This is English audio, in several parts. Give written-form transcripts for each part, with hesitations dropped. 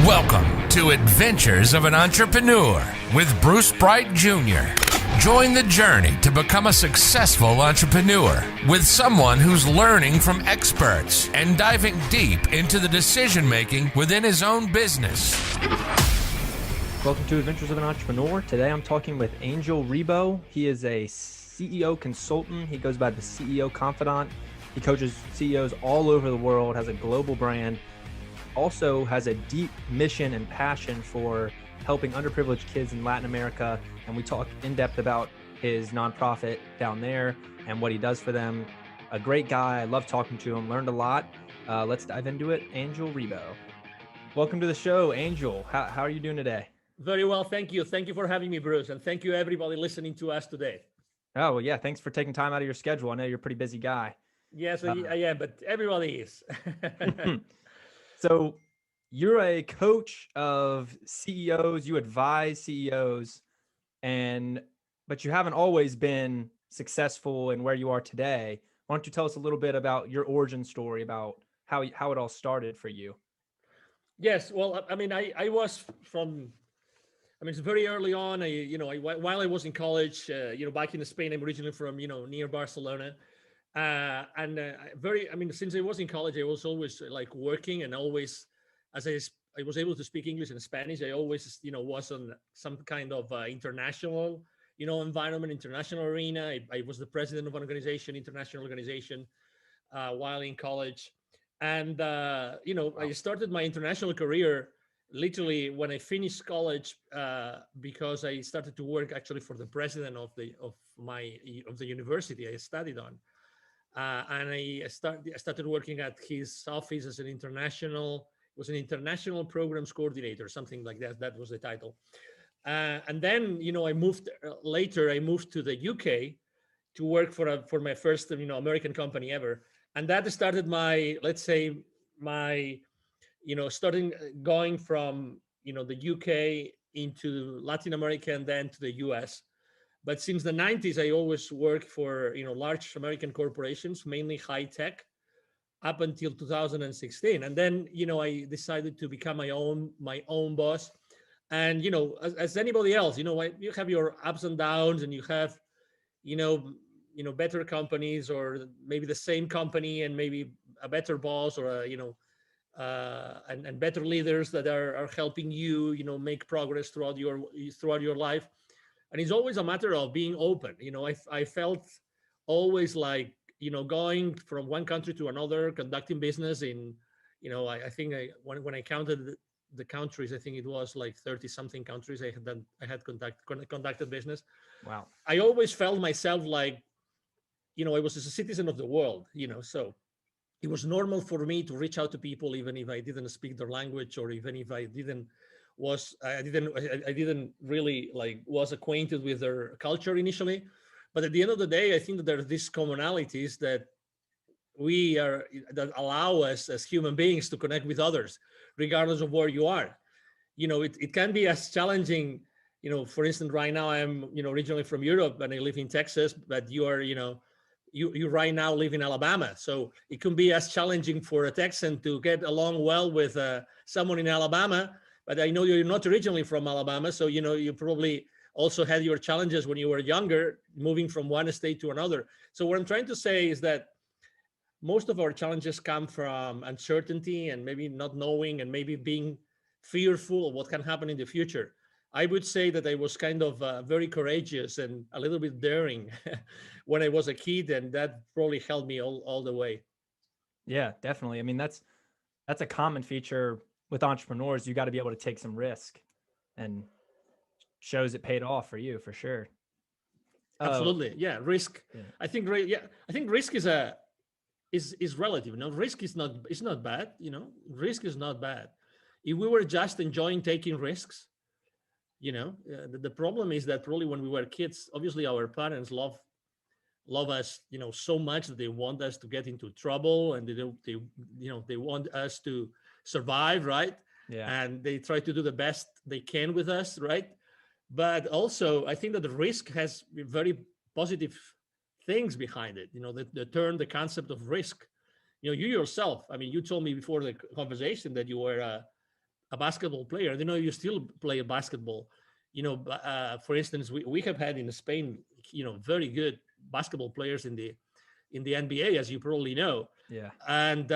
Welcome to Adventures of an Entrepreneur with Bruce Bright Jr. Join the journey to become a successful entrepreneur with someone who's learning from experts and diving deep into the decision-making within his own business. Welcome to Adventures of an Entrepreneur. Today I'm talking with Angel Ribo. He is a CEO consultant. He goes by the CEO Confidant. He coaches CEOs all over the world, has a global brand, also has a deep mission and passion for helping underprivileged kids in Latin America. And we talk in depth about his nonprofit down there and what he does for them. A great guy. I love talking to him, learned a lot. Let's dive into it. Angel Ribo. Welcome to the show, Angel. How are you doing today? Very well, thank you. Thank you for having me, Bruce. And thank you everybody listening to us today. Oh, well, yeah. Thanks for taking time out of your schedule. I know you're a pretty busy guy. Yes, I am, but everybody is. So you're a coach of CEOs, you advise CEOs, but you haven't always been successful in where you are today. Why don't you tell us a little bit about your origin story, about how it all started for you? Yes, well, I mean, it's very early on. While I was in college, back in Spain, I'm originally from, near Barcelona. Since I was in college, I was always like working, and always, as I was able to speak English and Spanish, I always, was on some kind of international, environment, international arena. I was the president of an international organization, while in college. And, I started my international career literally when I finished college, because I started to work actually for the president of the university I studied on. And I started working at his office as an international programs coordinator, something like that. That was the title. And then, I moved to the UK to work for my first, American company ever. And that started starting going from, the UK into Latin America and then to the US. But since the 90s, I always worked for, large American corporations, mainly high tech, up until 2016. And then, I decided to become my own boss. And, as anybody else, you have your ups and downs, and you have, better companies, or maybe the same company and maybe a better boss, or and better leaders that are helping you, make progress throughout your life. And it's always a matter of being open. I felt always like, going from one country to another, conducting business in, I think when I counted the countries, I think it was like 30 something countries I had conducted business. Wow. I always felt myself like, I was a citizen of the world, so it was normal for me to reach out to people, even if I didn't speak their language, or even if I didn't really was acquainted with their culture initially. But at the end of the day, I think that there are these commonalities that allow us as human beings to connect with others, regardless of where you are. It can be as challenging, for instance, right now I'm, originally from Europe and I live in Texas, but you are, you right now live in Alabama. So it can be as challenging for a Texan to get along well with someone in Alabama. But I know you're not originally from Alabama, so you probably also had your challenges when you were younger, moving from one state to another. So what I'm trying to say is that most of our challenges come from uncertainty and maybe not knowing, and maybe being fearful of what can happen in the future. I would say that I was kind of very courageous and a little bit daring when I was a kid, and that probably helped me all the way. Yeah, definitely. I mean, that's a common feature with entrepreneurs. You got to be able to take some risk, and shows it paid off for you, for sure. Absolutely. Yeah. Risk. Yeah. I think risk is relative. Risk is not bad. Risk is not bad. If we were just enjoying taking risks, the problem is that probably when we were kids, obviously our parents love us, so much that they want us to get into trouble, and they want us to survive, right? Yeah. And they try to do the best they can with us, right? But also, I think that the risk has very positive things behind it. The concept of risk. You yourself, I mean, you told me before the conversation that you were a a basketball player, you still play basketball. For instance, we have had in Spain, very good basketball players in the NBA, as you probably know. Yeah. And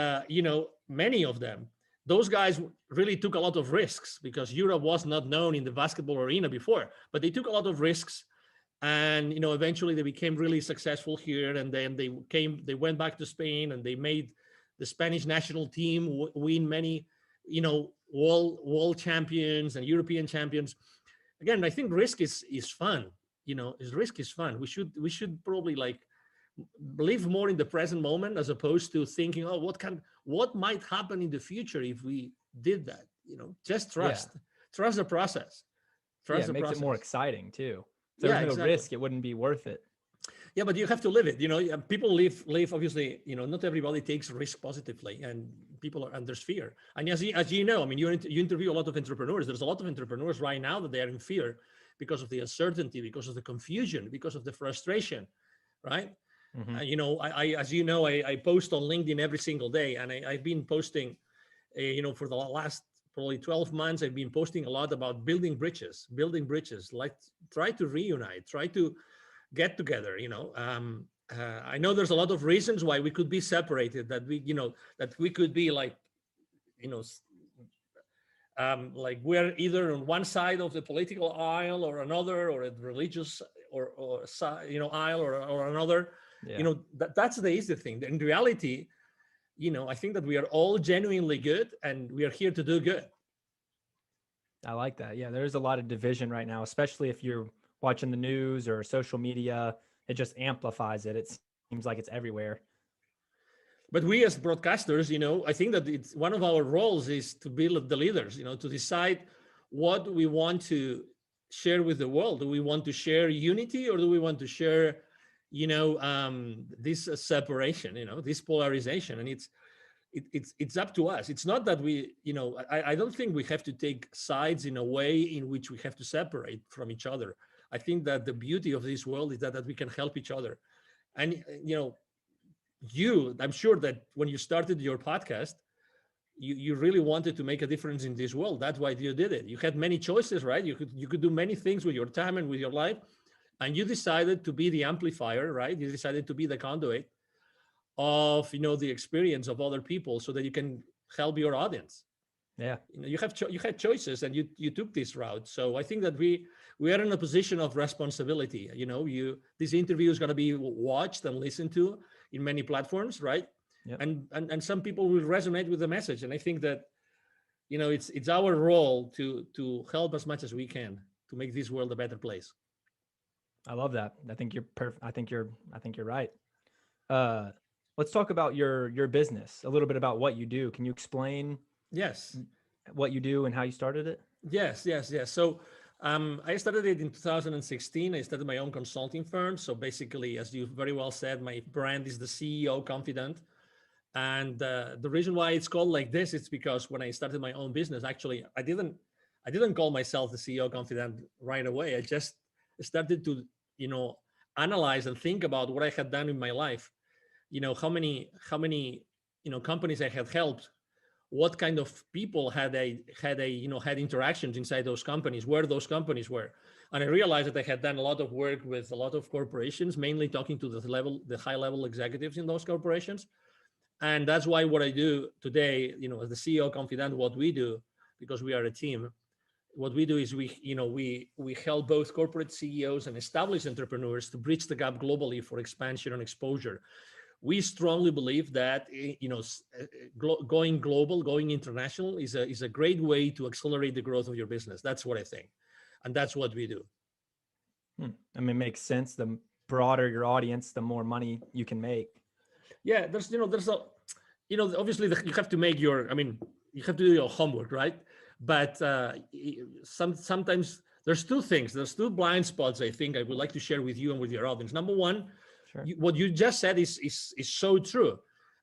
many of them, those guys really took a lot of risks because Europe was not known in the basketball arena before, but they took a lot of risks. And eventually they became really successful here, and then they went back to Spain, and they made the Spanish national team win many world champions and European champions. Again, I think risk is fun. Risk is fun. We should probably live more in the present moment, as opposed to thinking, oh, what might happen in the future if we did that. Just trust the process. Trust the process. It makes it more exciting too. If there's no exactly. risk, it wouldn't be worth it. Yeah, but you have to live it. People live obviously, not everybody takes risk positively, and and there's fear. And as you know, you interview a lot of entrepreneurs. There's a lot of entrepreneurs right now that they are in fear because of the uncertainty, because of the confusion, because of the frustration, right? Mm-hmm. I post on LinkedIn every single day, and I've been posting, for the last probably 12 months, I've been posting a lot about building bridges, like try to reunite, try to get together. I know there's a lot of reasons why we could be separated, that we could be like we're either on one side of the political aisle or another, or a religious or aisle or another. Yeah. That's the easy thing. In reality, I think that we are all genuinely good, and we are here to do good. I like that. Yeah, there's a lot of division right now, especially if you're watching the news or social media. It just amplifies it. It seems like it's everywhere. But we as broadcasters, I think that it's one of our roles is to be the leaders, to decide what we want to share with the world. Do we want to share unity, or do we want to share, this separation, this polarization? And it's up to us. It's not that we, I don't think we have to take sides in a way in which we have to separate from each other. I think that the beauty of this world is that we can help each other. And, I'm sure that when you started your podcast, you really wanted to make a difference in this world. That's why you did it. You had many choices, right? You could do many things with your time and with your life. And you decided to be the amplifier, right? You decided to be the conduit of, the experience of other people, so that you can help your audience. Yeah. You had choices, and you took this route. So I think that we are in a position of responsibility. This interview is going to be watched and listened to in many platforms, right? Yep. And some people will resonate with the message. And I think that, it's our role to help as much as we can to make this world a better place. I love that. I think you're perfect. I think you're right. Let's talk about your business, a little bit about what you do. Can you explain? Yes. What you do and how you started it? Yes. So I started it in 2016. I started my own consulting firm. So basically, as you very well said, my brand is the CEO Confidant. And the reason why it's called like this, it's because when I started my own business, actually, I didn't call myself the CEO Confidant right away. I just started to, analyze and think about what I had done in my life. How many companies I had helped, what kind of people had interactions inside those companies, where those companies were. And I realized that I had done a lot of work with a lot of corporations, mainly talking to the high level executives in those corporations. And that's why what I do today, as the CEO Confidant, what we do, because we are a team, what we do is we help both corporate CEOs and established entrepreneurs to bridge the gap globally for expansion and exposure. We strongly believe that going global, going international is a great way to accelerate the growth of your business. That's what I think, and that's what we do. I mean, it makes sense. The broader your audience, the more money you can make. Yeah, obviously you have to make you have to do your homework, right? But sometimes there's two things. There's two blind spots I think I would like to share with you and with your audience. Number one, sure. What you just said is so true.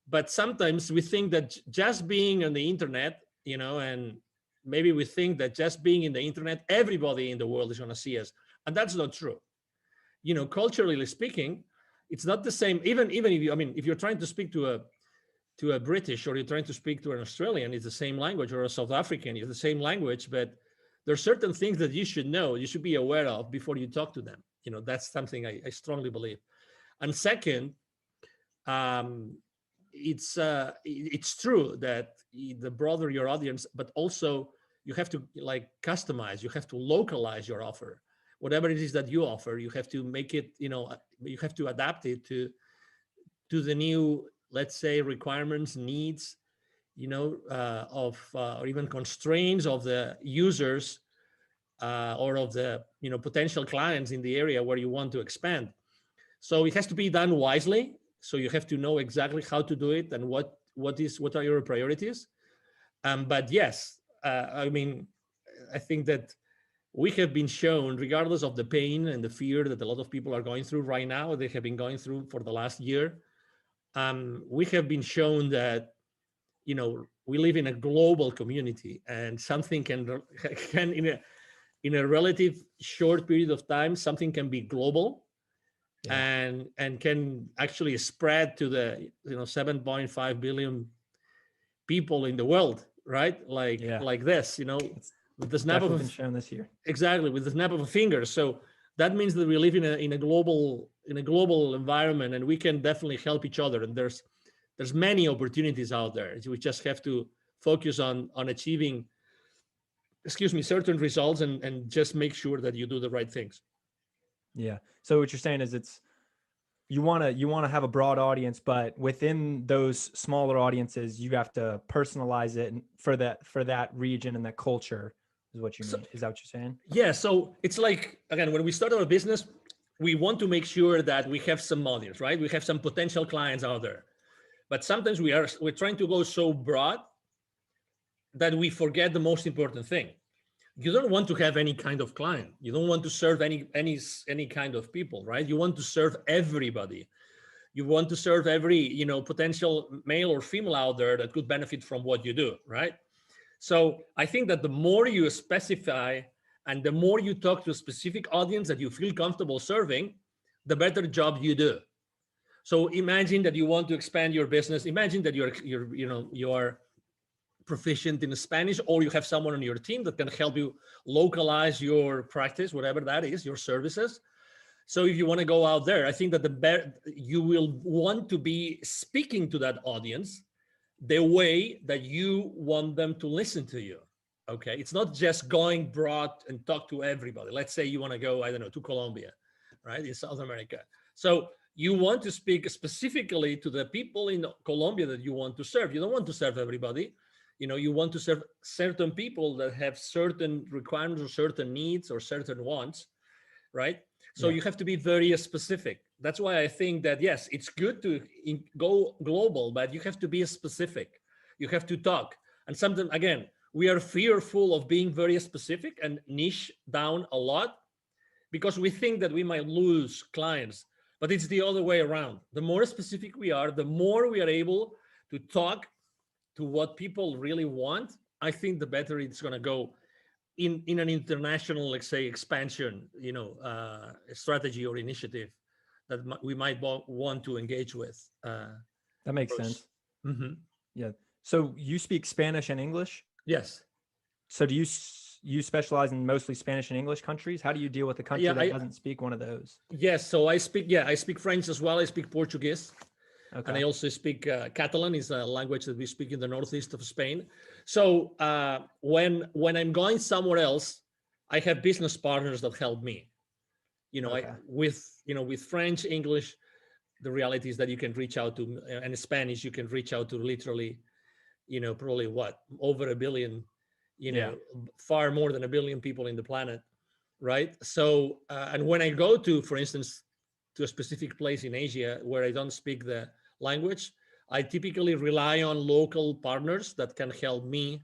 But sometimes we think that just being on the internet, and maybe we think that just being in the internet, everybody in the world is going to see us. And that's not true. Culturally speaking, it's not the same. Even if you're trying to speak to to a British, or you're trying to speak to an Australian, it's the same language, or a South African, it's the same language, but there's certain things that you should know, you should be aware of before you talk to them. That's something I strongly believe. And second, it's true that the broader your audience, but also you have to customize, you have to localize your offer. Whatever it is that you offer, you have to make it, you have to adapt it to the new, let's say, requirements, needs, or even constraints of the users or of the, potential clients in the area where you want to expand. So it has to be done wisely. So you have to know exactly how to do it and what are your priorities. But yes, I think that we have been shown, regardless of the pain and the fear that a lot of people are going through right now, they have been going through for the last year. We have been shown that, we live in a global community, and something can in a relative short period of time, something can be global. Yeah. and can actually spread to the 7.5 billion people in the world, right? Like this, with the snap of been shown this year. Exactly, with the snap of a finger. So that means that we live in a global environment, and we can definitely help each other. And there's many opportunities out there. We just have to focus on achieving, certain results, and just make sure that you do the right things. Yeah. So what you're saying is you want to have a broad audience, but within those smaller audiences, you have to personalize it for that region and that culture is what you mean. Is that what you're saying? Yeah. So it's like, again, when we start our business, we want to make sure that we have some audience, right? We have some potential clients out there, but sometimes we're trying to go so broad that we forget the most important thing. You don't want to have any kind of client. You don't want to serve any kind of people, right? You want to serve everybody. You want to serve every, potential male or female out there that could benefit from what you do, right? So I think that the more you specify and the more you talk to a specific audience that you feel comfortable serving, the better job you do. So imagine that you want to expand your business. Imagine that you're proficient in Spanish, or you have someone on your team that can help you localize your practice, whatever that is, your services. So if you want to go out there, I think that you will want to be speaking to that audience the way that you want them to listen to you. Okay, it's not just going broad and talk to everybody. Let's say you want to go, to Colombia, right, in South America. So you want to speak specifically to the people in Colombia that you want to serve. You don't want to serve everybody. You want to serve certain people that have certain requirements or certain needs or certain wants, right? So you have to be very specific. That's why I think that, yes, it's good to go global, but you have to be specific. You have to talk. And sometimes, again, we are fearful of being very specific and niche down a lot because we think that we might lose clients, but it's the other way around. The more specific we are, the more we are able to talk to what people really want. I think the better it's going to go in an international, let's say, expansion, strategy or initiative that we might want to engage with. That makes sense. Mm-hmm. Yeah. So you speak Spanish and English? Yes. So do you specialize in mostly Spanish and English countries? How do you deal with a country that doesn't speak one of those? Yes. So I speak French as well. I speak Portuguese. Okay. And I also speak Catalan, is a language that we speak in the northeast of Spain. So when I'm going somewhere else, I have business partners that help me. Okay. With French, English, the reality is that you can reach out to, and Spanish, you can reach out to literally, probably over 1 billion, far more than 1 billion people in the planet, right? So, and when I go to, for instance, to a specific place in Asia where I don't speak the language, I typically rely on local partners that can help me,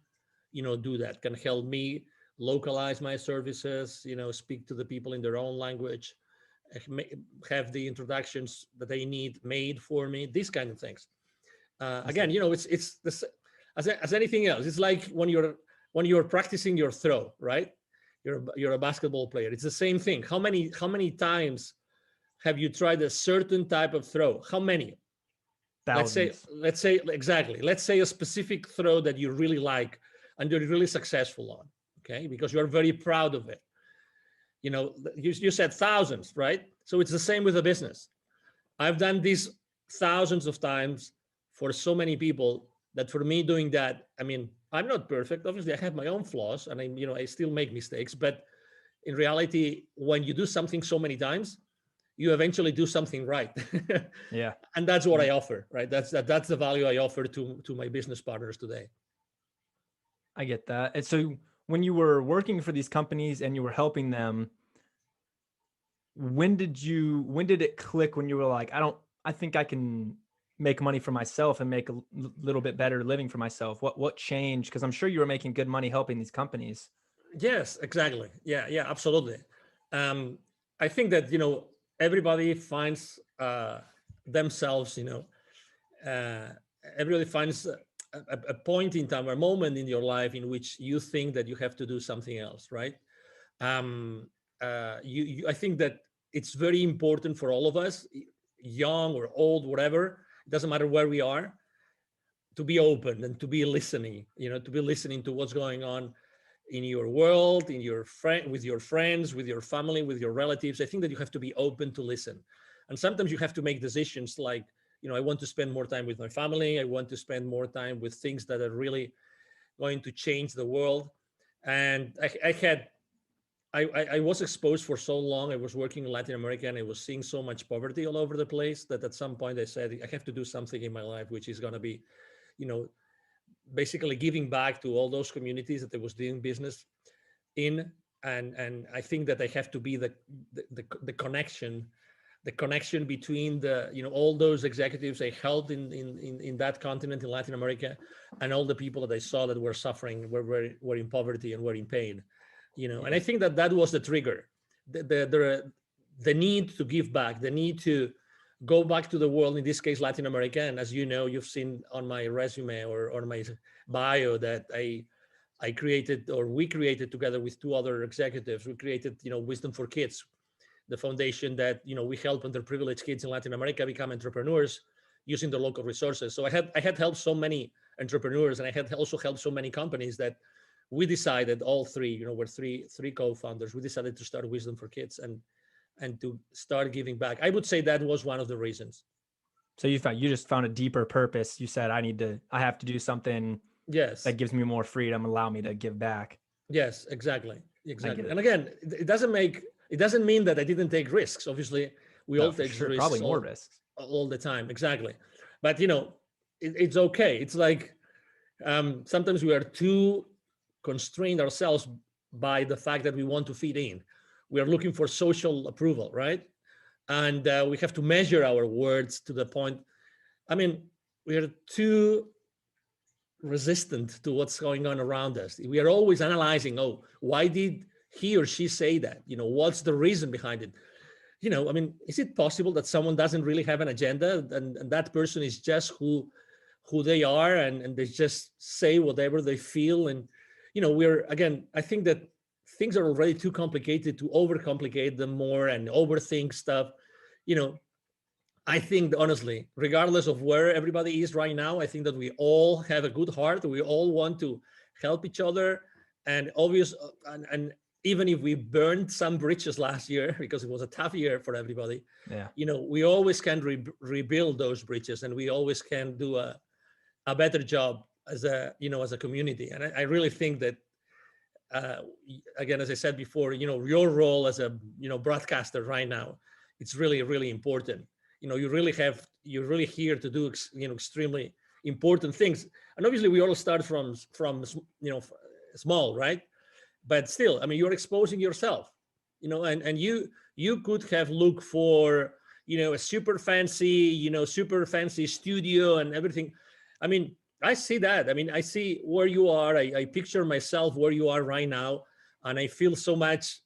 do that, can help me localize my services, speak to the people in their own language, have the introductions that they need made for me, these kind of things. Again, it's this, as anything else. It's like when you're practicing your throw, right? You're a basketball player. It's the same thing. How many times have you tried a certain type of throw? How many? thousands. let's say exactly. Let's say a specific throw that you really like and you're really successful on, okay? Because you're very proud of it. You know, you said thousands, right? So it's the same with a business. I've done this thousands of times for so many people that for me doing that, I mean, I'm not perfect. Obviously, I have my own flaws and I still make mistakes. But in reality, when you do something so many times, you eventually do something right. Yeah. And that's what I offer, right? That's the value I offer to my business partners today. I get that. And so when you were working for these companies and you were helping them, when did it click when you were like, I think I can make money for myself and make a little bit better living for myself? What changed? Because I'm sure you were making good money helping these companies. Yes, exactly. Yeah, absolutely. I think that, everybody finds themselves, uh, everybody finds a point in time, a moment in your life in which you think that you have to do something else, right? um, I think that it's very important for all of us, young or old, whatever, it doesn't matter where we are, to be open and to be listening, to be listening to what's going on in your world, in your friend, with your friends, with your family, with your relatives. I think that you have to be open to listen. And sometimes you have to make decisions like, I want to spend more time with my family. I want to spend more time with things that are really going to change the world. And I was exposed for so long. I was working in Latin America and I was seeing so much poverty all over the place that at some point I said, I have to do something in my life, which is going to be, you know, basically giving back to all those communities that I was doing business in. And I think that I have to be the connection between all those executives I helped in that continent in Latin America and all the people that I saw that were suffering, were in poverty and were in pain. And I think that was the trigger, the need to give back, the need to go back to the world, in this case Latin America. And as you know, you've seen on my resume or on my bio that I created, or we created together with two other executives, we created Wisdom for Kids, the foundation that we help underprivileged kids in Latin America become entrepreneurs using the local resources. So I had helped so many entrepreneurs, and I had also helped so many companies that we decided, all three, we're three co-founders, we decided to start Wisdom for Kids and to start giving back. I would say that was one of the reasons. So you just found a deeper purpose. You said, I have to do something yes that gives me more freedom, allow me to give back. Yes, exactly. And again, it doesn't mean that I didn't take risks. Obviously, we all take risks, probably more risks all the time. Exactly. But it's okay. It's like sometimes we are too constrained ourselves by the fact that we want to fit in. We are looking for social approval, right? And we have to measure our words to the point. I mean, we are too resistant to what's going on around us. We are always analyzing, why did he or she say that? What's the reason behind it? I mean, is it possible that someone doesn't really have an agenda and that person is just who they are and they just say whatever they feel? And, I think that things are already too complicated to overcomplicate them more and overthink stuff. I think, honestly, regardless of where everybody is right now, I think that we all have a good heart. We all want to help each other. And and even if we burned some bridges last year, because it was a tough year for everybody, we always can rebuild those bridges, and we always can do a better job as a community. And I really think that, again, as I said before, your role as a broadcaster right now, it's really, really important. You're really here to do extremely important things. And obviously we all start from small, right? But still, I mean, you're exposing yourself, and you could have looked for a super fancy studio and everything. I mean, I see that. I mean, I see where you are. I picture myself where you are right now, and I feel so much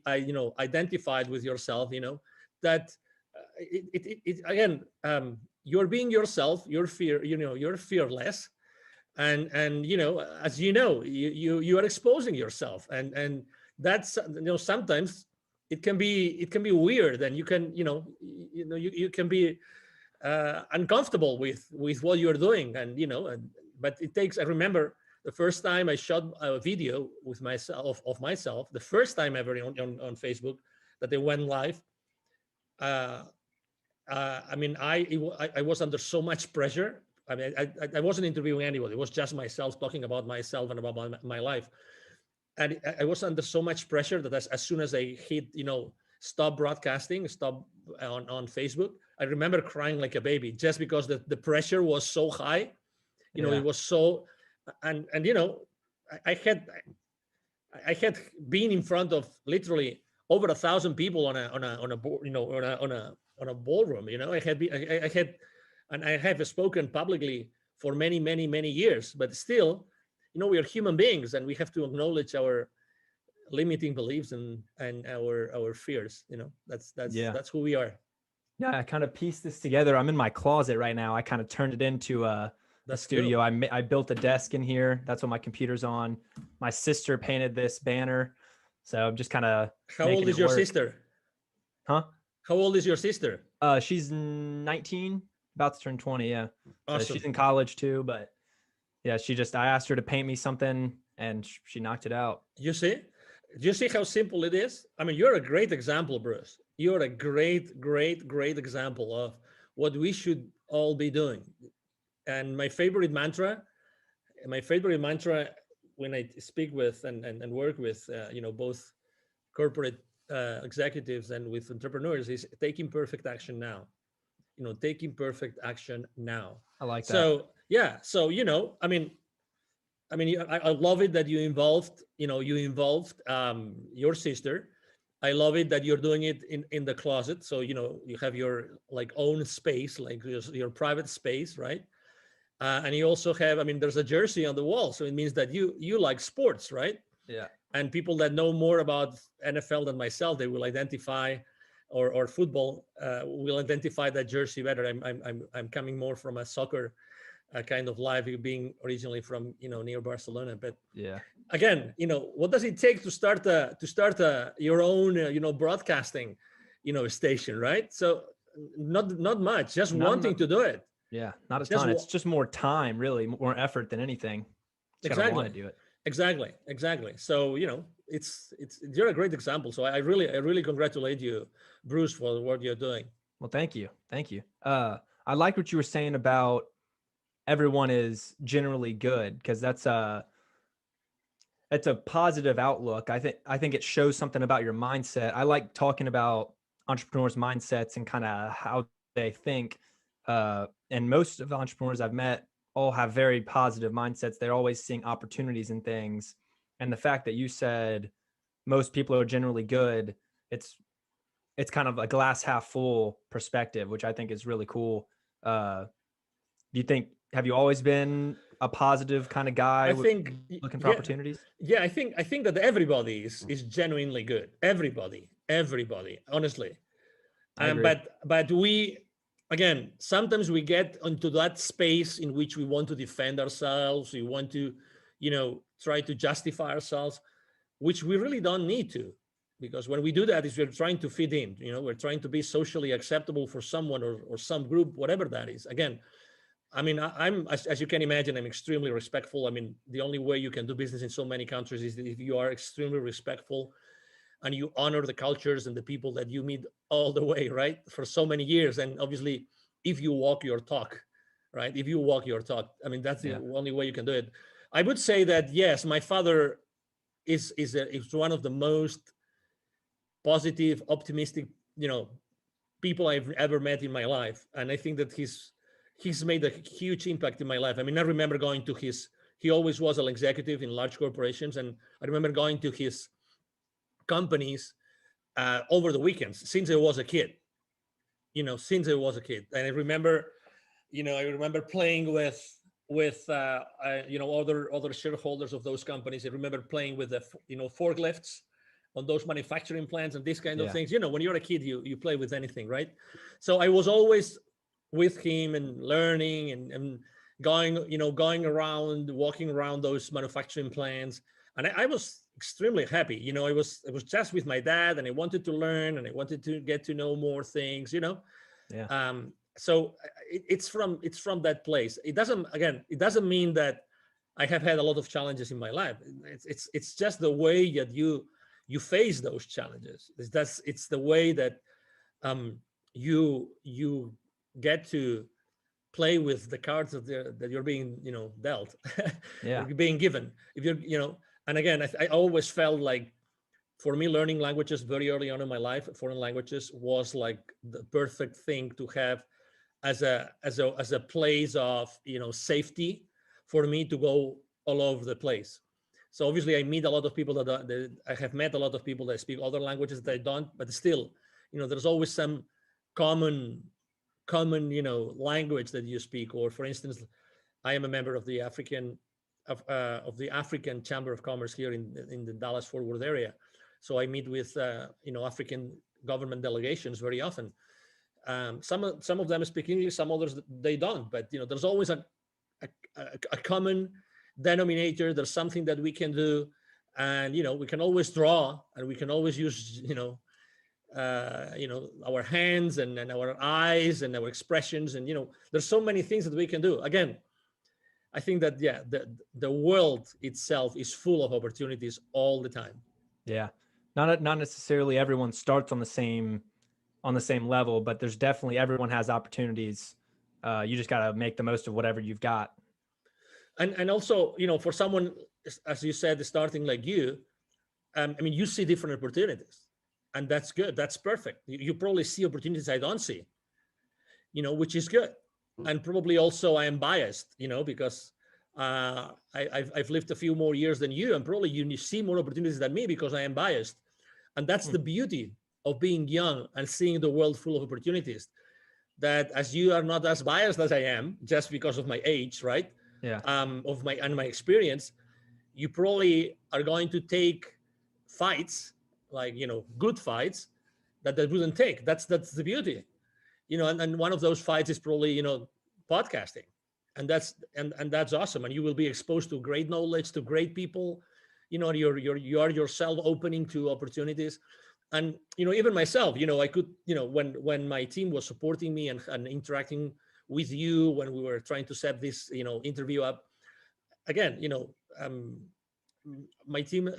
identified with yourself, that again, you're being yourself. You're fearless, and as you are exposing yourself, and that's sometimes it can be weird, and you can you can be uncomfortable with what you're doing, and but it takes. I remember the first time I shot a video with myself of myself, the first time ever on Facebook that they went live. I mean, I was under so much pressure. I mean, I wasn't interviewing anybody. It was just myself talking about myself and about my life. And I was under so much pressure that as soon as I hit, stop broadcasting, stop on Facebook, I remember crying like a baby just because the pressure was so high. It was so, and I had been in front of literally over 1,000 people on a board, on a ballroom. I have spoken publicly for many, many, many years, but still, we are human beings, and we have to acknowledge our limiting beliefs and our fears. That's who we are. Yeah, I kind of pieced this together. I'm in my closet right now. I kind of turned it into a studio. Cool. I built a desk in here. That's what my computer's on. My sister painted this banner. So I'm just kind of. How old is your sister? Huh? How old is your sister? She's 19, about to turn 20. Yeah. Awesome. So she's in college too, but yeah, I asked her to paint me something and she knocked it out. You see how simple it is? I mean, you're a great example, Bruce. You're a great, great, great example of what we should all be doing. And my favorite mantra when I speak with and work with, both corporate executives and with entrepreneurs is take imperfect action now. Take imperfect action now. I like that. So, yeah. So, I mean, I love it that you involved your sister. I love it that you're doing it in the closet. So, you have your own space, like your private space, right? And you also have, there's a jersey on the wall. So it means that you like sports, right? Yeah. And people that know more about NFL than myself, they will identify, or football, will identify that jersey better. I'm coming more from a soccer kind of life, being originally from near Barcelona. But yeah, again, what does it take to start your own broadcasting station, right? So not much, just wanting to do it. Yeah, not a ton. It's just more time, really, more effort than anything. Exactly. Want to do it. Exactly. So it's you're a great example. So I really congratulate you, Bruce, for what you're doing. Well, thank you. I like what you were saying about everyone is generally good, because that's a positive outlook. I think it shows something about your mindset. I like talking about entrepreneurs' mindsets and kind of how they think. And most of the entrepreneurs I've met all have very positive mindsets. They're always seeing opportunities in things. And the fact that you said most people are generally good, it's kind of a glass half full perspective, which I think is really cool. Have you always been a positive kind of guy? I think looking for opportunities? Yeah, I think that everybody is genuinely good. Everybody, honestly. But we, again, sometimes we get into that space in which we want to defend ourselves. We want to, try to justify ourselves, which we really don't need to, because when we do that, we're trying to fit in. We're trying to be socially acceptable for someone or some group, whatever that is. Again, I'm as you can imagine, I'm extremely respectful. The only way you can do business in so many countries is if you are extremely respectful and you honor the cultures and the people that you meet all the way, right? For so many years. And obviously, if you walk your talk, right? If you walk your talk, that's the only way you can do it. I would say that, yes, my father is one of the most positive, optimistic, people I've ever met in my life. And I think that he's made a huge impact in my life. I remember going to he always was an executive in large corporations. And I remember going to his companies over the weekends since I was a kid. And I remember playing with other shareholders of those companies. I remember playing with the forklifts on those manufacturing plants and these kind of things. When you're a kid, you play with anything, right? So I was always with him and learning and going around, walking around those manufacturing plants. And I was extremely happy. I was just with my dad, and I wanted to learn and I wanted to get to know more things, So it's from that place. It doesn't mean that I have had a lot of challenges in my life. It's just the way that you face those challenges. It's the way that you get to play with the cards that you're being dealt Yeah. or being given. If you're and again, I always felt like, for me, learning languages very early on in my life, foreign languages, was like the perfect thing to have as a place of safety for me to go all over the place. So obviously, I meet a lot of people that I have met a lot of people that speak other languages that I don't, but still, there's always some common language that you speak. Or for instance, I am a member of the African Chamber of Commerce here in the Dallas Fort Worth area. So I meet with African government delegations very often. Some of them speak English, some others they don't. But there's always a common denominator. There's something that we can do, and we can always draw, and we can always use our hands and our eyes and our expressions, and there's so many things that we can do. Again, I think that the world itself is full of opportunities all the time. Yeah, not necessarily everyone starts on the same level, but there's definitely, everyone has opportunities. You just got to make the most of whatever you've got. And also, for someone, as you said, starting like you, you see different opportunities, and that's good. That's perfect. You probably see opportunities I don't see, which is good. And probably also I am biased, because I've lived a few more years than you, and probably you see more opportunities than me because I am biased. And that's the beauty of being young and seeing the world full of opportunities. That as you are not as biased as I am, just because of my age, right? Yeah. Of my experience, you probably are going to take fights, like good fights that wouldn't take. That's the beauty, and one of those fights is probably podcasting, and that's awesome. And you will be exposed to great knowledge, to great people. You are yourself opening to opportunities. And even myself, I could, when my team was supporting me and interacting with you when we were trying to set this interview up, again, my team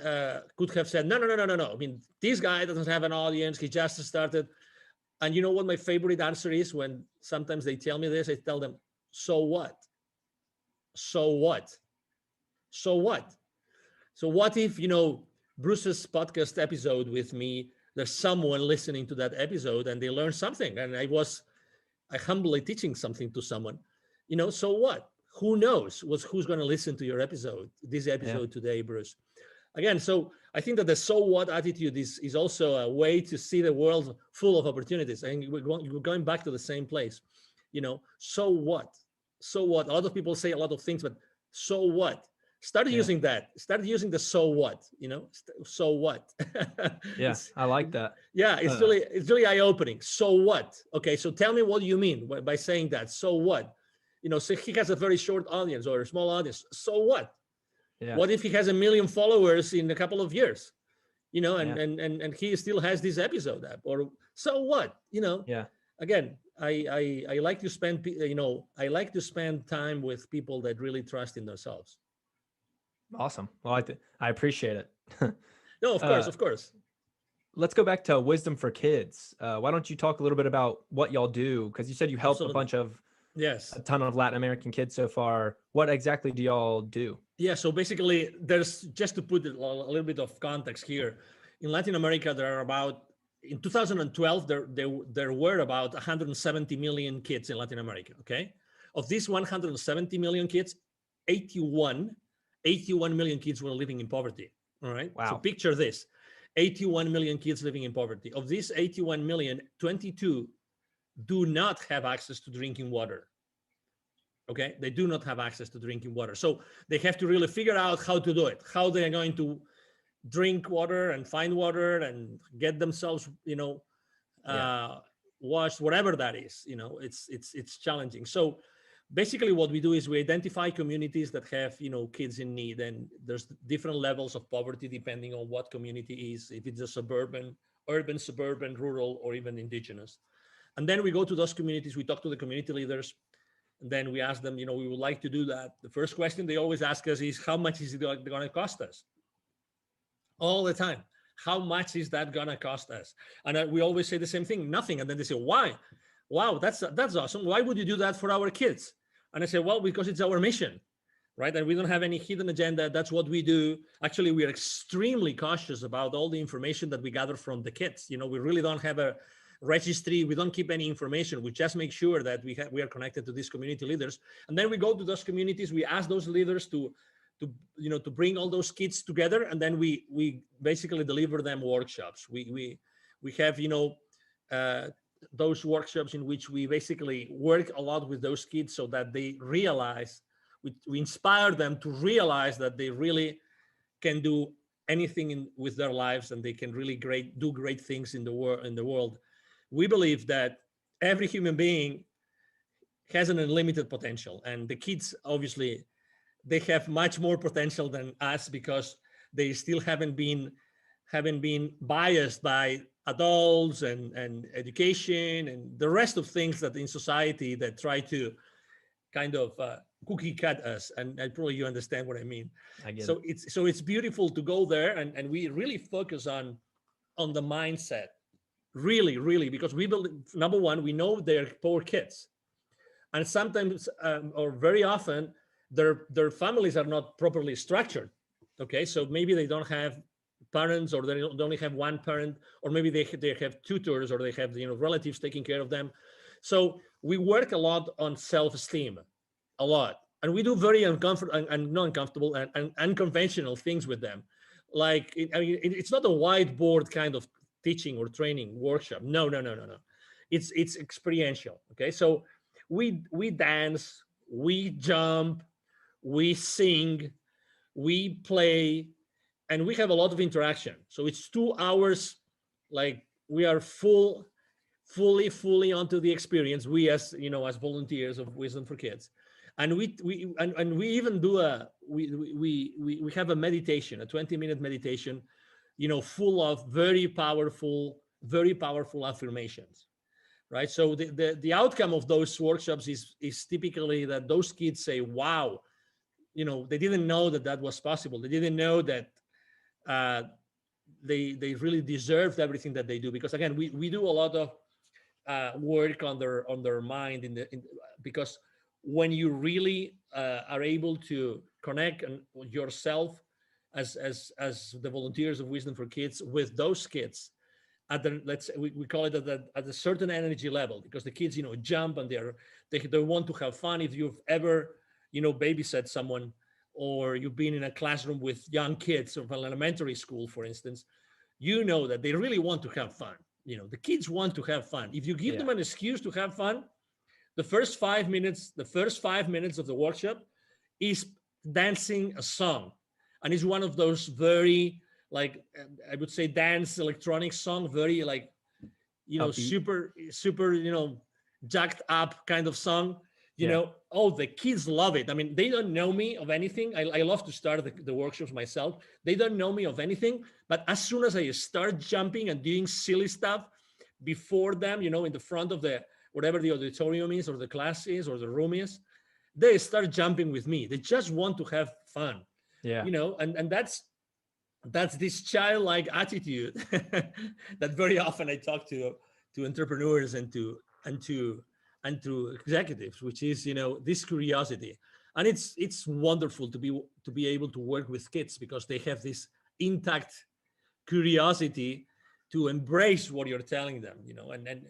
could have said, no. This guy doesn't have an audience. He just started. And you know what my favorite answer is? When sometimes they tell me this, I tell them, so what? So what? So what? So what if, Bruce's podcast episode with me, there's someone listening to that episode and they learn something, and I humbly teaching something to someone, so what? Who knows who's going to listen to this episode today, Bruce? Again, so I think that the so what attitude is also a way to see the world full of opportunities. And we're going back to the same place, so what? So what? A lot of people say a lot of things, but so what? Start using that. Start using the so what, so what? Yeah, I like that. Yeah, it's really eye-opening. So what? Okay, so tell me what you mean by saying that. So what? So he has a very short audience or a small audience. So what? Yeah. What if he has 1 million followers in a couple of years? And he still has this episode up, or so what? Yeah. Again, I like to spend time with people that really trust in themselves. Awesome. Well, I appreciate it. No, of course. Let's go back to Wisdom for Kids. Why don't you talk a little bit about what y'all do? Because you said you helped a ton of Latin American kids so far. What exactly do y'all do? Yeah, so basically, there's, just to put a little bit of context here, in Latin America, in 2012, there were about 170 million kids in Latin America, okay? Of these 170 million kids, 81 million kids were living in poverty, all right? Wow. So picture this, 81 million kids living in poverty. Of these 81 million, 22 do not have access to drinking water. Okay, they do not have access to drinking water. So they have to really figure out how to do it, how they're going to drink water and find water and get themselves, washed, whatever that is. It's challenging. So basically what we do is we identify communities that have, kids in need, and there's different levels of poverty depending on what community is, if it's a urban, suburban, rural, or even indigenous. And then we go to those communities, we talk to the community leaders, and then we ask them, we would like to do that. The first question they always ask us is, how much is it going to cost us? All the time. How much is that going to cost us? And we always say the same thing, nothing. And then they say, why? Wow, that's awesome. Why would you do that for our kids? And I say, well, because it's our mission, right? And we don't have any hidden agenda. That's what we do. Actually, we are extremely cautious about all the information that we gather from the kids. We really don't have a registry. We don't keep any information. We just make sure that we are connected to these community leaders. And then we go to those communities. We ask those leaders to bring all those kids together, and then we basically deliver them workshops. We have those workshops in which we basically work a lot with those kids so that they realize, we inspire them to realize that they really can do anything with their lives, and they can really do great things in the world. We believe that every human being has an unlimited potential, and the kids, obviously, they have much more potential than us because they still haven't been biased by adults and education and the rest of things that in society that try to kind of cookie cut us. And probably you understand what I mean. I get so it. it's beautiful to go there, and we really focus on the mindset, really, because we believe, number one, we know they're poor kids, and sometimes or very often their families are not properly structured. Okay, so maybe they don't have parents, or they only have one parent, or maybe they have tutors, or they have relatives taking care of them. So we work a lot on self-esteem, a lot, and we do very uncomfortable and not uncomfortable and unconventional things with them. Like it's not a whiteboard kind of teaching or training workshop. No. It's experiential. Okay, so we dance, we jump, we sing, we play, and we have a lot of interaction. So it's 2 hours, like we are fully onto the experience. We as volunteers of Wisdom for Kids, and we even do we have a meditation, a 20-minute meditation, full of very powerful affirmations. Right. So the outcome of those workshops is typically that those kids say, wow, they didn't know that was possible. They didn't know that they really deserved everything that they do. Because again, we do a lot of work on their mind because when you really are able to connect yourself as the volunteers of Wisdom for Kids with those kids at we call it at a certain energy level, because the kids jump and they want to have fun. If you've ever babysat someone, or you've been in a classroom with young kids of an elementary school, for instance, that they really want to have fun. The kids want to have fun. If you give them an excuse to have fun, the first 5 minutes of the workshop is dancing a song. And it's one of those very, like, I would say, dance electronic song, very like, super, jacked up kind of song. The kids love it. I mean, they don't know me of anything. I love to start the workshops myself. They don't know me of anything, but as soon as I start jumping and doing silly stuff before them, in the front of whatever the auditorium is, or the class is, or the room is, they start jumping with me. They just want to have fun. Yeah. And that's this childlike attitude that very often I talk to entrepreneurs and to executives, which is this curiosity. And it's wonderful to be able to work with kids, because they have this intact curiosity to embrace what you're telling them. And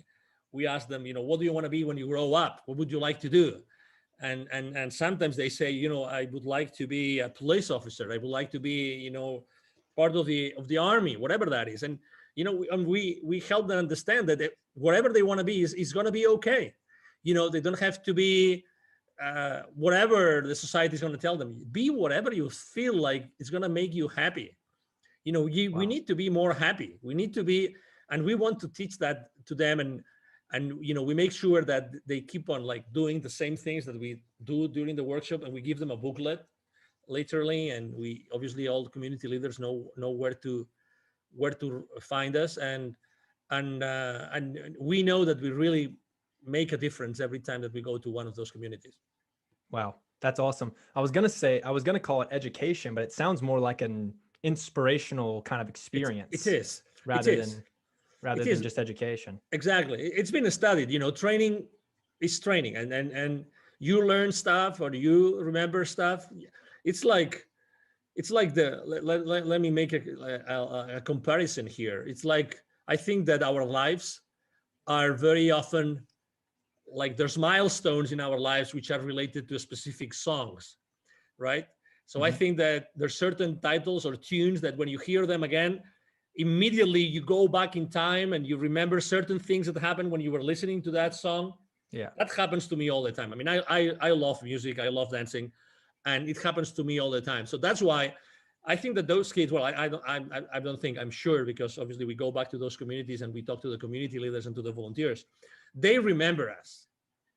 we ask them, what do you want to be when you grow up? What would you like to do? And sometimes they say, I would like to be a police officer. I would like to be part of the army, whatever that is. And we help them understand that whatever they want to be is going to be okay. They don't have to be whatever the society is going to tell them. Be whatever you feel like is going to make you happy. We need to be more happy. We need to be, and we want to teach that to them. And we make sure that they keep on like doing the same things that we do during the workshop, and we give them a booklet, literally. And we obviously, all the community leaders know where to find us. And and we know that we really make a difference every time that we go to one of those communities. Wow, that's awesome. I was gonna call it education, but it sounds more like an inspirational kind of experience It is. rather It is. than rather It than is. just education. Exactly. It's been studied. Training is training, and you learn stuff or you remember stuff. It's like let me make a comparison here. It's like I think that our lives are very often like there's milestones in our lives which are related to specific songs, right? So I think that there's certain titles or tunes that when you hear them again, immediately you go back in time and you remember certain things that happened when you were listening to that song. Yeah. That happens to me all the time. I mean, I love music, I love dancing, and it happens to me all the time. So that's why I think that those kids, well, I don't think, I'm sure, because obviously we go back to those communities and we talk to the community leaders and to the volunteers. They remember us.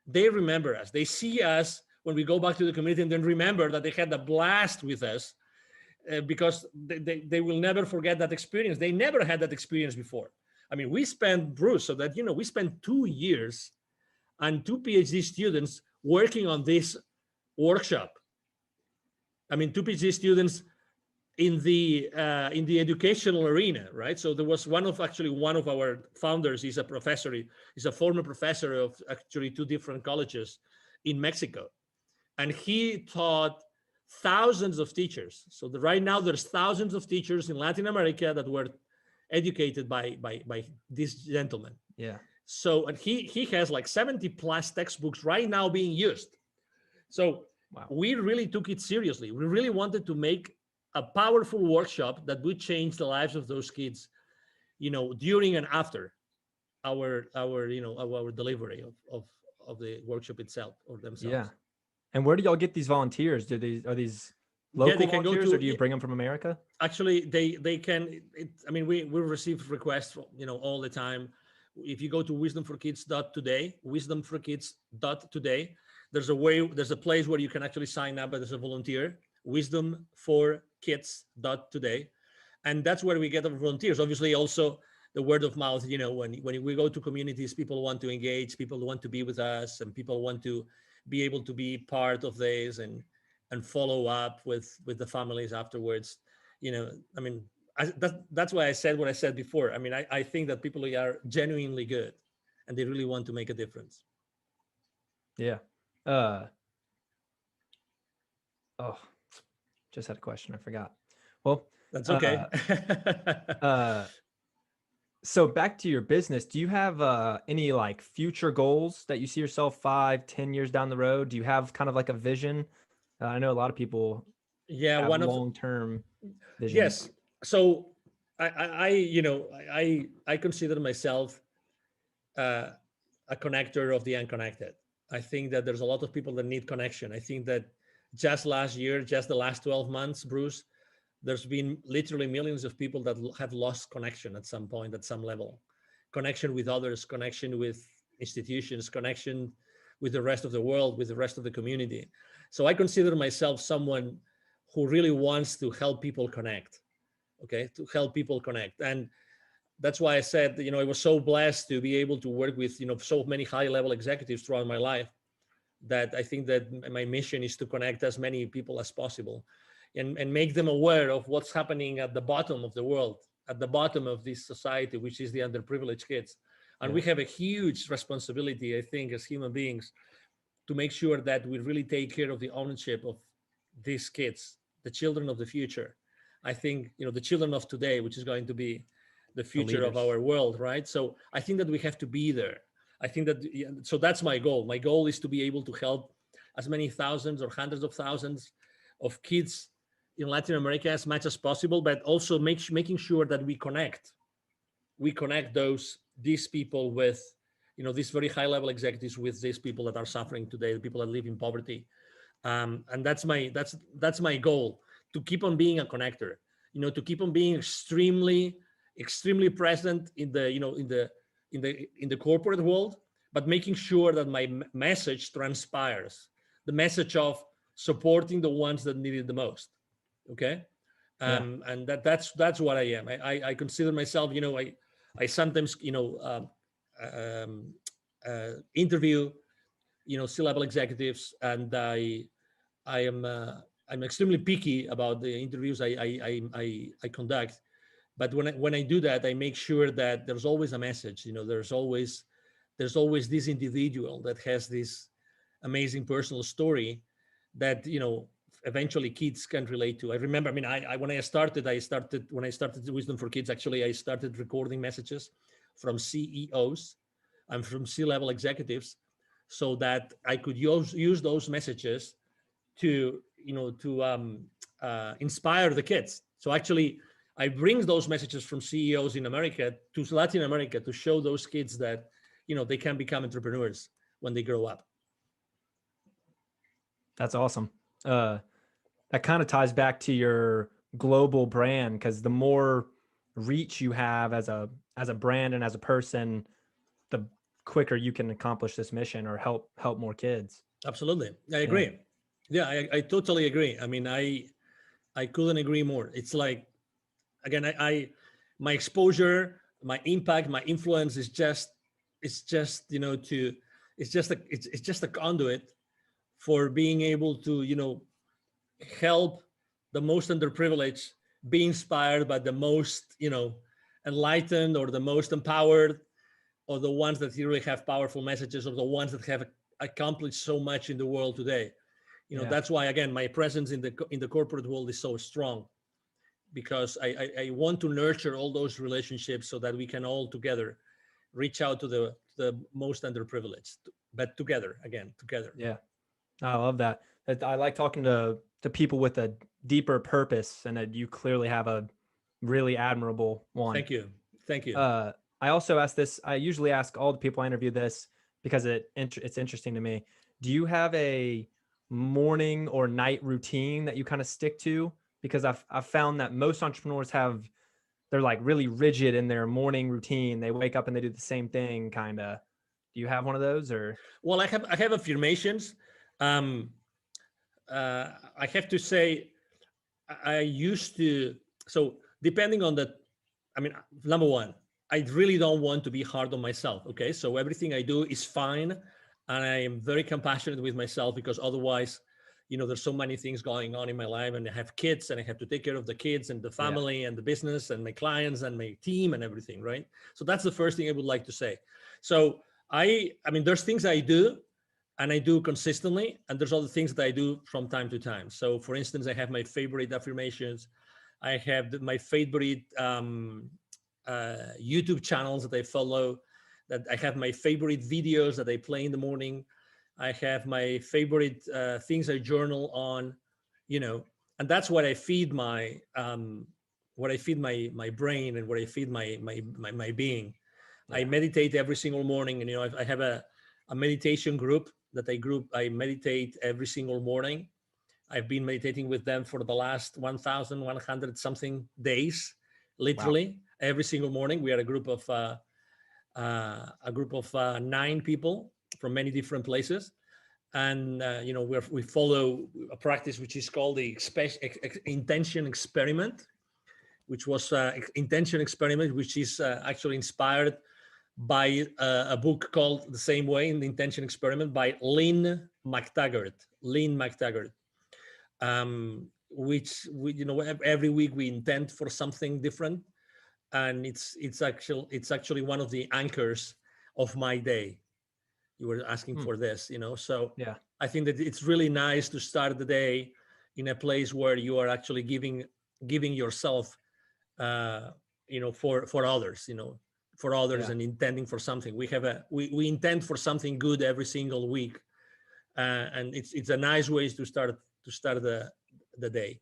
They remember us. They see us when we go back to the community and then remember that they had a blast with us because they will never forget that experience. They never had that experience before. I mean, we spent, Bruce, so that, we spent 2 years and 2 PhD students working on this workshop. I mean, 2 PhD students in the educational arena, right? So there was one of our founders. He's a professor. He's a former professor of actually 2 different colleges in Mexico, and he taught thousands of teachers. So right now there's thousands of teachers in Latin America that were educated by this gentleman. Yeah. So, and he has like 70 plus textbooks right now being used. So wow. We really took it seriously. We really wanted to make a powerful workshop that would change the lives of those kids, during and after our delivery of the workshop itself or themselves. Yeah. And where do y'all get these volunteers? Are these local volunteers, or do you bring them from America? Actually, they can. We receive requests, all the time. If you go to wisdomforkids.today, there's a place where you can actually sign up as a volunteer. Wisdomforkids.today, and that's where we get our volunteers. Obviously, also the word of mouth. When we go to communities, people want to engage, people want to be with us, and people want to be able to be part of this and follow up with the families afterwards. That's why I said what I said before. I think that people are genuinely good and they really want to make a difference. Yeah. Just had a question. I forgot. Well, that's okay. So back to your business, do you have any like future goals that you see yourself 5-10 years down the road? Do you have kind of like a vision? I know a lot of people have long-term vision. Yes. So I consider myself a connector of the unconnected. I think that there's a lot of people that need connection. I think that just last year, just the last 12 months, Bruce, there's been literally millions of people that have lost connection at some point, at some level. Connection with others, connection with institutions, connection with the rest of the world, with the rest of the community. So I consider myself someone who really wants to help people connect, okay? To help people connect. And that's why I said, I was so blessed to be able to work with, so many high-level executives throughout my life, that I think that my mission is to connect as many people as possible and make them aware of what's happening at the bottom of the world, at the bottom of this society, which is the underprivileged kids. And we have a huge responsibility, I think, as human beings, to make sure that we really take care of the ownership of these kids, the children of the future. I think, the children of today, which is going to be the future of our world, right? So I think that we have to be there. I think that, so that's my goal. My goal is to be able to help as many thousands or hundreds of thousands of kids in Latin America as much as possible, but also making sure that we connect these people with, these very high level executives with these people that are suffering today, the people that live in poverty. And that's my goal, to keep on being a connector, to keep on being extremely present in the corporate world, but making sure that my message transpires, the message of supporting the ones that need it the most. Okay. And that's what I am. I consider myself, I sometimes, interview, C-level executives, and I'm extremely picky about the interviews I conduct. But when I do that, I make sure that there's always a message. There's always this individual that has this amazing personal story that eventually kids can relate to. I remember, I mean, when I started Wisdom for Kids, actually, I started recording messages from CEOs and from C-level executives, so that I could use those messages to inspire the kids. So actually, I bring those messages from CEOs in America to Latin America to show those kids that they can become entrepreneurs when they grow up. That's awesome. That kind of ties back to your global brand, because the more reach you have as a brand and as a person, the quicker you can accomplish this mission or help more kids. Absolutely, I agree. Yeah, I totally agree. I mean, I couldn't agree more. It's like, again, my exposure, my impact, my influence is just it's just a conduit for being able to help the most underprivileged be inspired by the most enlightened, or the most empowered, or the ones that really have powerful messages, or the ones that have accomplished so much in the world today. That's why, again, my presence in the corporate world is so strong, because I want to nurture all those relationships so that we can all together reach out to the most underprivileged, but together. Yeah, I love that. I like talking to people with a deeper purpose, and that you clearly have a really admirable one. Thank you. I also ask this. I usually ask all the people I interview this because it's interesting to me. Do you have a morning or night routine that you kind of stick to? Because I've found that most entrepreneurs they're like really rigid in their morning routine. They wake up and they do the same thing, kind of. Do you have one of those, or? Well, I have affirmations. I have to say, I used to. So depending on I mean, number one, I really don't want to be hard on myself. Okay, so everything I do is fine, and I am very compassionate with myself, because otherwise, there's so many things going on in my life, and I have kids, and I have to take care of the kids and the family and the business and my clients and my team and everything, right? So that's the first thing I would like to say. So I mean, there's things I do, and I do consistently, and there's other things that I do from time to time. So, for instance, I have my favorite affirmations. I have my favorite YouTube channels that I follow. That I have my favorite videos that I play in the morning. I have my favorite things I journal on, and that's what I feed my my brain, and what I feed my being. Yeah. I meditate every single morning, and I have a meditation group that I meditate every single morning. I've been meditating with them for the last 1,100 something days, literally. Wow. Every single morning. We are a group of 9 people from many different places, and we follow a practice which is called the intention experiment, which was intention experiment, which is actually inspired by a book called the same way, in the intention experiment, by Lynn McTaggart. Which every week we intend for something different, and it's actually one of the anchors of my day. You were asking for this, so yeah. I think that it's really nice to start the day in a place where you are actually giving yourself, for others, and intending for something. We intend for something good every single week, and it's a nice way to start the day.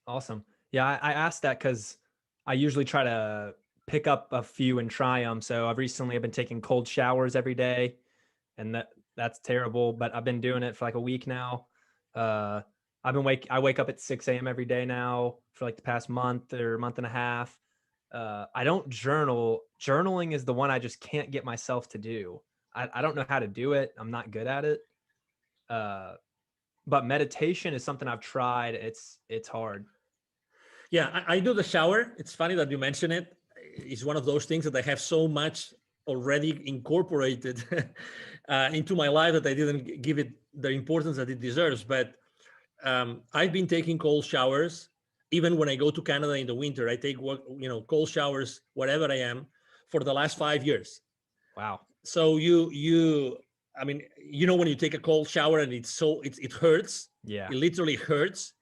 Awesome. Yeah, I asked that because I usually try to pick up a few and try them. So I've been taking cold showers every day, and that's terrible, but I've been doing it for like a week now. I wake up at 6 a.m. every day now for like the past month or month and a half. I don't journal. Journaling is the one I just can't get myself to do. I don't know how to do it. I'm not good at it. But meditation is something I've tried. It's hard. Yeah, I do the shower. It's funny that you mention it. is one of those things that I have so much already incorporated into my life that I didn't give it the importance that it deserves. But I've been taking cold showers. Even when I go to Canada in the winter, I take cold showers wherever I am for the last 5 years. Wow. So I mean, when you take a cold shower and it hurts. Yeah. It literally hurts.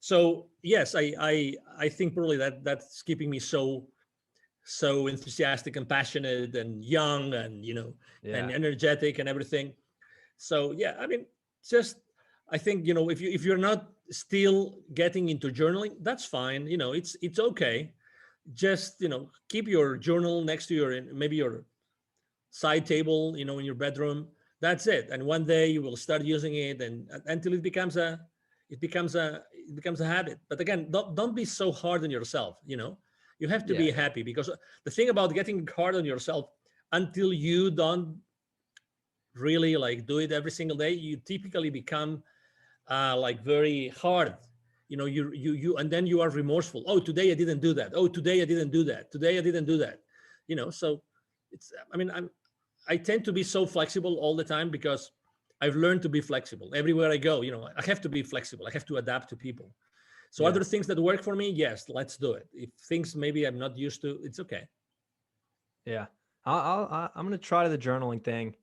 So yes, I think probably that's keeping me so enthusiastic and passionate and young and and energetic and everything. So yeah, I mean, just I think if you're not still getting into journaling, that's fine. It's okay. Just keep your journal next to your side table, in your bedroom. That's it. And one day you will start using it, and until it becomes a habit. But again, don't be so hard on yourself. You have to be happy, because the thing about getting hard on yourself, until you don't really do it every single day, you typically become very hard. You and then you are remorseful. Oh, today I didn't do that. Oh, today I didn't do that. Today I didn't do that. So I tend to be so flexible all the time, because I've learned to be flexible everywhere I go. I have to be flexible. I have to adapt to people. So other things that work for me, yes, let's do it. If things maybe I'm not used to, it's okay. Yeah, I'm gonna try the journaling thing.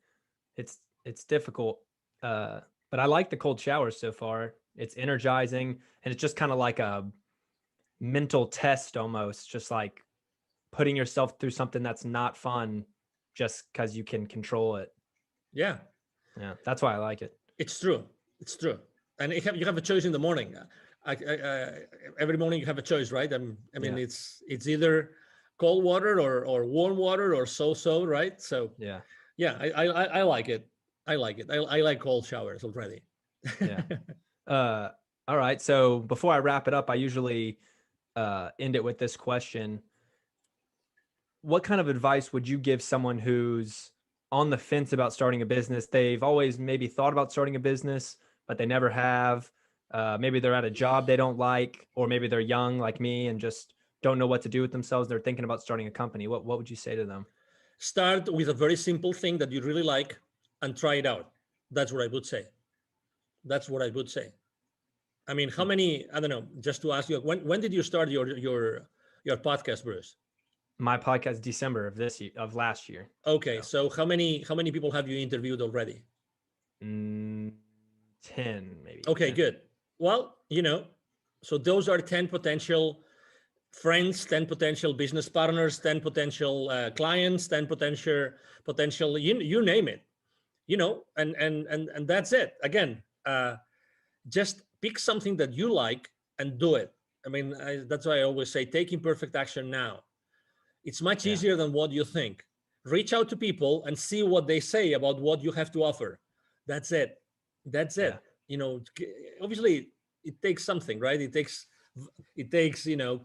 It's difficult, but I like the cold showers so far. It's energizing, and it's just kind of like a mental test almost, just like putting yourself through something that's not fun just because you can control it. Yeah, that's why I like it. It's true. And you have a choice in the morning. Every morning you have a choice, right? It's either cold water or warm water or so, right? So I like it. I like cold showers already. All right. So before I wrap it up, I usually end it with this question. What kind of advice would you give someone who's on the fence about starting a business? They've always maybe thought about starting a business, but they never have. Maybe they're at a job they don't like, or maybe they're young like me and just don't know what to do with themselves. They're thinking about starting a company. What would you say to them? Start with a very simple thing that you really like and try it out. That's what I would say. I mean, how many, I don't know, just to ask you, when did you start your podcast, Bruce? My podcast, December of last year. Okay. So how many people have you interviewed already? 10 maybe. Okay, 10. Good. Well, so those are 10 potential friends, 10 potential business partners, 10 potential clients, 10 potential, you name it, and that's it. Again, just pick something that you like and do it. I mean, that's why I always say, take imperfect action now. It's much easier than what you think. Reach out to people and see what they say about what you have to offer. That's it. Obviously it takes something, right? It takes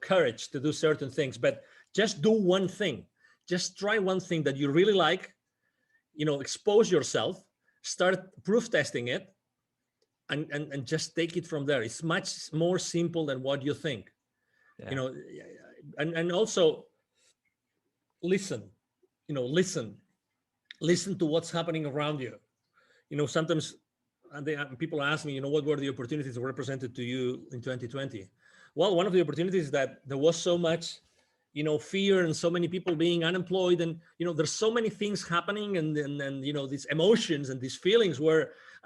courage to do certain things, but just do one thing. Just try one thing that you really like, expose yourself, start proof testing it, and just take it from there. It's much more simple than what you think. And also listen to what's happening around you. Sometimes people ask me, what were the opportunities that were presented to you in 2020? Well, one of the opportunities is that there was so much, fear and so many people being unemployed, and there's so many things happening, and these emotions and these feelings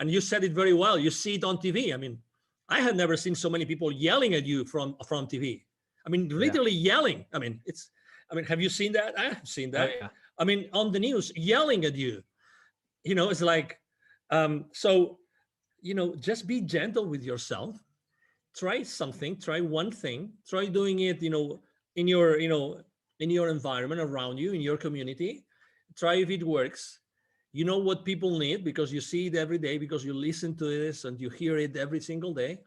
and you said it very well. You see it on TV. I mean, I had never seen so many people yelling at you from TV. I mean, literally yelling. I mean, have you seen that? I have seen that. Oh, yeah. I mean, on the news, yelling at you. It's like, just be gentle with yourself. Try something. Try one thing. Try doing it. In your environment around you, in your community. Try if it works. You know what people need because you see it every day, because you listen to this and you hear it every single day.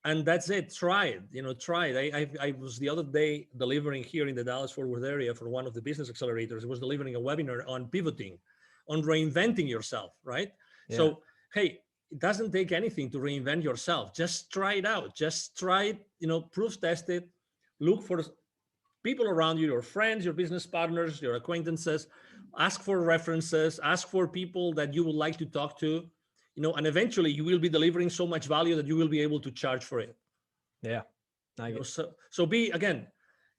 And that's it. Try it. Try it. I was the other day delivering here in the Dallas-Fort Worth area for one of the business accelerators. I was delivering a webinar on pivoting, on reinventing yourself, right? Yeah. So, hey, it doesn't take anything to reinvent yourself. Just try it out. Just try it, proof test it, look for people around you, your friends, your business partners, your acquaintances. Ask for references, ask for people that you would like to talk to, and eventually you will be delivering so much value that you will be able to charge for it. Yeah. So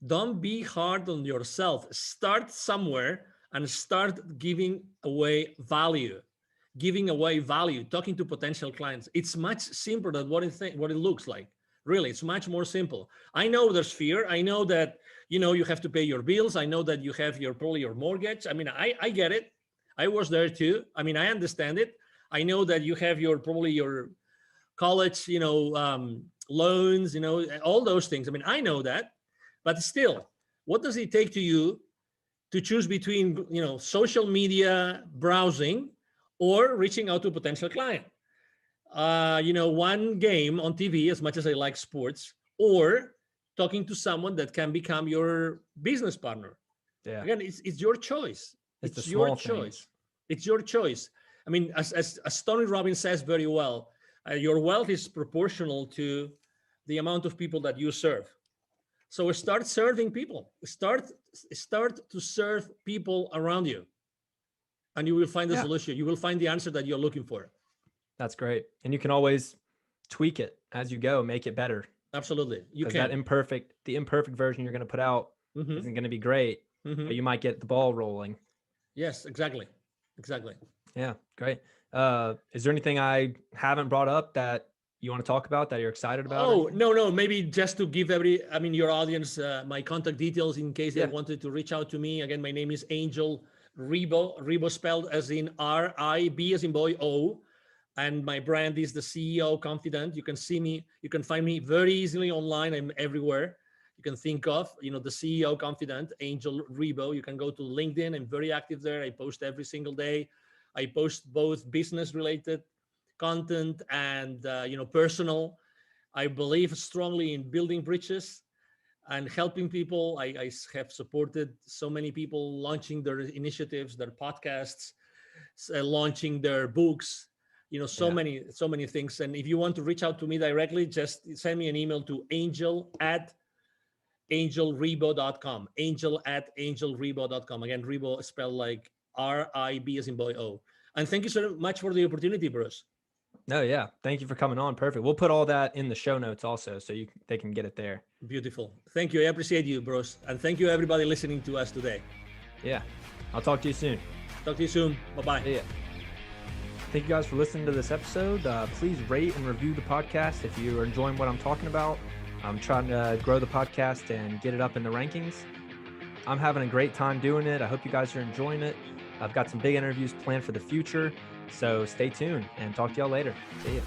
don't be hard on yourself. Start somewhere and start giving away value. Talking to potential clients. It's much simpler than what it looks like. Really, it's much more simple. I know there's fear. I know that, you have to pay your bills. I know that you have probably your mortgage. I mean, I get it. I was there too. I mean, I understand it. I know that you have probably your college, loans, all those things. I mean, I know that, but still, what does it take to you to choose between, social media browsing or reaching out to a potential client? One game on TV, as much as I like sports, or talking to someone that can become your business partner. Yeah. Again, it's your choice. It's your choice. It's your choice. I mean, as Tony Robbins says very well, your wealth is proportional to the amount of people that you serve. So start serving people. Start to serve people around you, and you will find the solution. You will find the answer that you're looking for. That's great. And you can always tweak it as you go, make it better. Absolutely. You can. The imperfect version you're going to put out isn't going to be great, but you might get the ball rolling. Yes, exactly. Yeah, great. Is there anything I haven't brought up that you want to talk about that you're excited about? Oh, no. Maybe just to give your audience my contact details in case they wanted to reach out to me. Again, my name is Angel Ribo. Ribo spelled as in R-I-B as in boy, O. And my brand is the CEO Confidant. You can see me. You can find me very easily online. I'm everywhere you can think of. The CEO Confidant, Angel Ribo. You can go to LinkedIn. I'm very active there. I post every single day. I post both business-related content and personal. I believe strongly in building bridges and helping people. I have supported so many people launching their initiatives, their podcasts, launching their books. So many things. And if you want to reach out to me directly, just send me an email to angel@angelribo.com. Angel@angelribo.com. Again, Ribo spelled like R-I-B as in boy, O. And thank you so much for the opportunity, Bruce. No, yeah. Thank you for coming on. Perfect. We'll put all that in the show notes also, so they can get it there. Beautiful. Thank you. I appreciate you, Bruce. And thank you, everybody listening to us today. Yeah. I'll talk to you soon. Talk to you soon. Bye-bye. Yeah. Thank you guys for listening to this episode. Please rate and review the podcast if you are enjoying what I'm talking about. I'm trying to grow the podcast and get it up in the rankings. I'm having a great time doing it. I hope you guys are enjoying it. I've got some big interviews planned for the future, so stay tuned and talk to y'all later. See ya.